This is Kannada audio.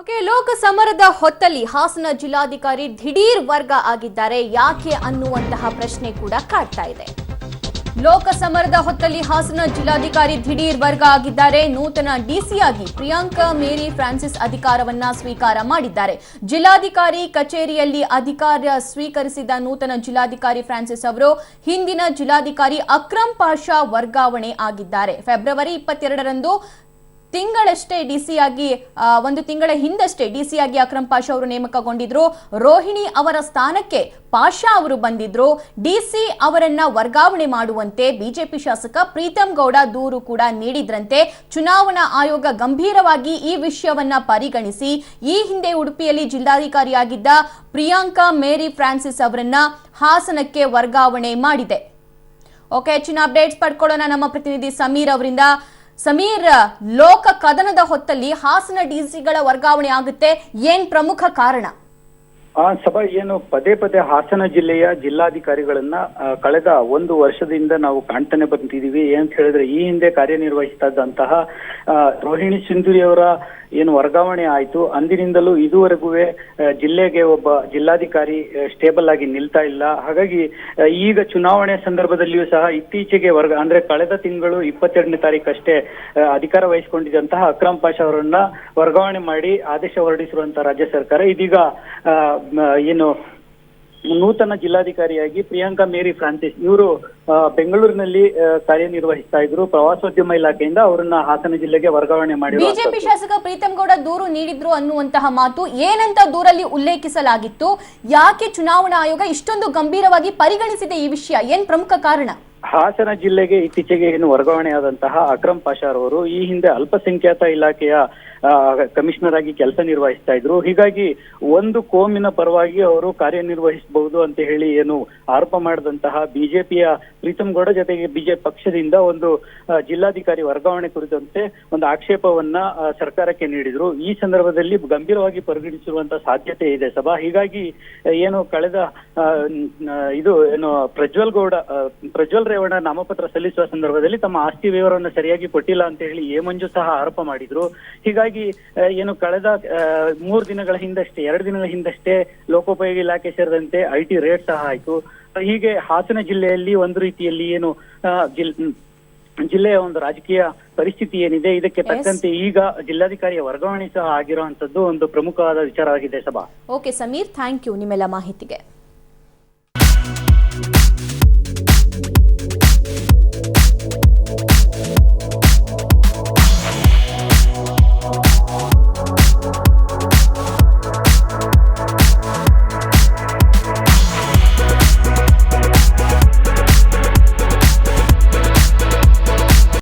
ಓಕೆ, ಲೋಕ ಸಮರದ ಹೊತ್ತಲ್ಲಿ ಹಾಸನ ಜಿಲ್ಲಾಧಿಕಾರಿ ದಿಢೀರ್ ವರ್ಗ ಆಗಿದ್ದಾರೆ. ಯಾಕೆ ಅನ್ನುವಂತಹ ಪ್ರಶ್ನೆ ಕೂಡ ಕಾಡ್ತಾ ಇದೆ. ಲೋಕ ಸಮರದ ಹೊತ್ತಲ್ಲಿ ಹಾಸನ ಜಿಲ್ಲಾಧಿಕಾರಿ ದಿಢೀರ್ ವರ್ಗ ಆಗಿದ್ದಾರೆ. ನೂತನ ಡಿಸಿಯಾಗಿ ಪ್ರಿಯಾಂಕಾ ಮೇರಿ ಫ್ರಾನ್ಸಿಸ್ ಅಧಿಕಾರವನ್ನ ಸ್ವೀಕಾರ ಮಾಡಿದ್ದಾರೆ. ಜಿಲ್ಲಾಧಿಕಾರಿ ಕಚೇರಿಯಲ್ಲಿ ಅಧಿಕಾರ ಸ್ವೀಕರಿಸಿದ ನೂತನ ಜಿಲ್ಲಾಧಿಕಾರಿ ಫ್ರಾನ್ಸಿಸ್ ಅವರು ಹಿಂದಿನ ಜಿಲ್ಲಾಧಿಕಾರಿ ಅಕ್ರಮ್ ಪಾಷಾ ವರ್ಗಾವಣೆ ಆಗಿದ್ದಾರೆ. ಫೆಬ್ರವರಿ 22ರಂದು ತಿಂಗಳಷ್ಟೇ ಡಿಸಿಯಾಗಿ ಒಂದು ತಿಂಗಳ ಹಿಂದಷ್ಟೇ ಡಿಸಿಯಾಗಿ ಅಕ್ರಮ್ ಪಾಷಾ ಅವರು ನೇಮಕಗೊಂಡಿದ್ರು. ರೋಹಿಣಿ ಅವರ ಸ್ಥಾನಕ್ಕೆ ಪಾಷಾ ಅವರು ಬಂದಿದ್ರು. ಡಿಸಿ ಅವರನ್ನ ವರ್ಗಾವಣೆ ಮಾಡುವಂತೆ ಬಿಜೆಪಿ ಶಾಸಕ ಪ್ರೀತಂ ಗೌಡ ದೂರು ಕೂಡ ನೀಡಿದ್ರಂತೆ. ಚುನಾವಣಾ ಆಯೋಗ ಗಂಭೀರವಾಗಿ ಈ ವಿಷಯವನ್ನ ಪರಿಗಣಿಸಿ ಈ ಹಿಂದೆ ಉಡುಪಿಯಲ್ಲಿ ಜಿಲ್ಲಾಧಿಕಾರಿಯಾಗಿದ್ದ ಪ್ರಿಯಾಂಕಾ ಮೇರಿ ಫ್ರಾನ್ಸಿಸ್ ಅವರನ್ನ ಹಾಸನಕ್ಕೆ ವರ್ಗಾವಣೆ ಮಾಡಿದೆ. ಓಕೆ, ಹೆಚ್ಚಿನ ಅಪ್ಡೇಟ್ಸ್ ಪಡ್ಕೊಳ್ಳೋಣ ನಮ್ಮ ಪ್ರತಿನಿಧಿ ಸಮೀರ್ ಅವರಿಂದ. ಸಮೀರ್, ಲೋಕ ಕದನದ ಹೊತ್ತಲ್ಲಿ ಹಾಸನ ಡಿಸಿಗಳ ವರ್ಗಾವಣೆ ಆಗುತ್ತೆ, ಏನ್ ಪ್ರಮುಖ ಕಾರಣ? ಸಭಾ ಏನು ಪದೇ ಪದೇ ಹಾಸನ ಜಿಲ್ಲೆಯ ಜಿಲ್ಲಾಧಿಕಾರಿಗಳನ್ನ ಕಳೆದ ಒಂದು ವರ್ಷದಿಂದ ನಾವು ಕಾಣ್ತಾನೆ ಬಂದಿದ್ದೀವಿ. ಏನಂತ ಹೇಳಿದ್ರೆ, ಈ ಹಿಂದೆ ಕಾರ್ಯನಿರ್ವಹಿಸ್ತಾ ಇದ್ದಂತಹ ರೋಹಿಣಿ ಸಿಂಧೂರಿ ಅವರ ಏನು ವರ್ಗಾವಣೆ ಆಯ್ತು, ಅಂದಿನಿಂದಲೂ ಇದುವರೆಗೂ ಜಿಲ್ಲೆಗೆ ಒಬ್ಬ ಜಿಲ್ಲಾಧಿಕಾರಿ ಸ್ಟೇಬಲ್ ಆಗಿ ನಿಲ್ತಾ ಇಲ್ಲ. ಹಾಗಾಗಿ ಈಗ ಚುನಾವಣೆ ಸಂದರ್ಭದಲ್ಲಿಯೂ ಸಹ ಇತ್ತೀಚೆಗೆ ಅಂದ್ರೆ ಕಳೆದ ತಿಂಗಳು 22ನೇ ತಾರೀಕಷ್ಟೇ ಅಧಿಕಾರ ವಹಿಸಿಕೊಂಡಿದ್ದಂತಹ ಅಕ್ರಮ್ ಪಾಷಾ ಅವರನ್ನ ವರ್ಗಾವಣೆ ಮಾಡಿ ಆದೇಶ ಹೊರಡಿಸಿರುವಂತಹ ರಾಜ್ಯ ಸರ್ಕಾರ ಇದೀಗ ಏನು ನೂತನ ಜಿಲ್ಲಾಧಿಕಾರಿಯಾಗಿ ಪ್ರಿಯಾಂಕಾ ಮೇರಿ ಫ್ರಾನ್ಸಿಸ್ ಇವರು ಬೆಂಗಳೂರಿನಲ್ಲಿ ಕಾರ್ಯನಿರ್ವಹಿಸ್ತಾ ಇದ್ರು. ಪ್ರವಾಸೋದ್ಯಮ ಇಲಾಖೆಯಿಂದ ಅವರನ್ನ ಹಾಸನ ಜಿಲ್ಲೆಗೆ ವರ್ಗಾವಣೆ ಮಾಡಿ ಬಿಜೆಪಿ ಶಾಸಕ ಪ್ರೀತಂ ಗೌಡ ದೂರು ನೀಡಿದ್ರು ಅನ್ನುವಂತಹ ಮಾತು ಏನಂತ ದೂರಲ್ಲಿ ಉಲ್ಲೇಖಿಸಲಾಗಿತ್ತು? ಯಾಕೆ ಚುನಾವಣಾ ಆಯೋಗ ಇಷ್ಟೊಂದು ಗಂಭೀರವಾಗಿ ಪರಿಗಣಿಸಿದೆ ಈ ವಿಷಯ? ಏನ್ ಪ್ರಮುಖ ಕಾರಣ? ಹಾಸನ ಜಿಲ್ಲೆಗೆ ಇತ್ತೀಚೆಗೆ ಏನು ವರ್ಗಾವಣೆಯಾದಂತಹ ಅಕ್ರಮ್ ಪಾಷಾ ಅವರು ಈ ಹಿಂದೆ ಅಲ್ಪಸಂಖ್ಯಾತ ಇಲಾಖೆಯ ಕಮಿಷನರ್ ಆಗಿ ಕೆಲಸ ನಿರ್ವಹಿಸ್ತಾ ಇದ್ರು. ಹೀಗಾಗಿ ಒಂದು ಕೋಮಿನ ಪರವಾಗಿ ಅವರು ಕಾರ್ಯನಿರ್ವಹಿಸಬಹುದು ಅಂತ ಹೇಳಿ ಏನು ಆರೋಪ ಮಾಡಿದಂತಹ ಬಿಜೆಪಿಯ ಪ್ರೀತಂ ಗೌಡ ಜೊತೆಗೆ ಬಿಜೆಪಿ ಪಕ್ಷದಿಂದ ಒಂದು ಜಿಲ್ಲಾಧಿಕಾರಿ ವರ್ಗಾವಣೆ ಕುರಿತಂತೆ ಒಂದು ಆಕ್ಷೇಪವನ್ನ ಸರ್ಕಾರಕ್ಕೆ ನೀಡಿದ್ರು. ಈ ಸಂದರ್ಭದಲ್ಲಿ ಗಂಭೀರವಾಗಿ ಪರಿಗಣಿಸಿರುವಂತಹ ಸಾಧ್ಯತೆ ಇದೆ ಸಭಾ. ಹೀಗಾಗಿ ಏನು ಕಳೆದ ಇದು ಏನು ಪ್ರಜ್ವಲ್ ರೇವಣ್ಣ ನಾಮಪತ್ರ ಸಲ್ಲಿಸುವ ಸಂದರ್ಭದಲ್ಲಿ ತಮ್ಮ ಆಸ್ತಿ ವಿವರವನ್ನು ಸರಿಯಾಗಿ ಕೊಟ್ಟಿಲ್ಲ ಅಂತ ಹೇಳಿ ಎ ಮಂಜು ಸಹ ಆರೋಪ ಮಾಡಿದ್ರು. ಹೀಗಾಗಿ ಏನು ಕಳೆದ 2 ದಿನಗಳ ಹಿಂದಷ್ಟೇ ಲೋಕೋಪಯೋಗಿ ಇಲಾಖೆ ಸೇರಿದಂತೆ IT ರೇಡ್ ಸಹ ಆಯ್ತು. ಹೀಗೆ ಹಾಸನ ಜಿಲ್ಲೆಯಲ್ಲಿ ಒಂದು ರೀತಿಯಲ್ಲಿ ಏನು ಜಿಲ್ಲೆಯ ಒಂದು ರಾಜಕೀಯ ಪರಿಸ್ಥಿತಿ ಏನಿದೆ ಇದಕ್ಕೆ ತಕ್ಕಂತೆ ಈಗ ಜಿಲ್ಲಾಧಿಕಾರಿಯ ವರ್ಗಾವಣೆ ಸಹ ಆಗಿರುವಂತದ್ದು ಒಂದು ಪ್ರಮುಖವಾದ ವಿಚಾರವಾಗಿದೆ ಸಭಾ. ಓಕೆ ಸಮೀರ್, ಥ್ಯಾಂಕ್ ಯು ನಿಮ್ಮೆಲ್ಲ ಮಾಹಿತಿಗೆ.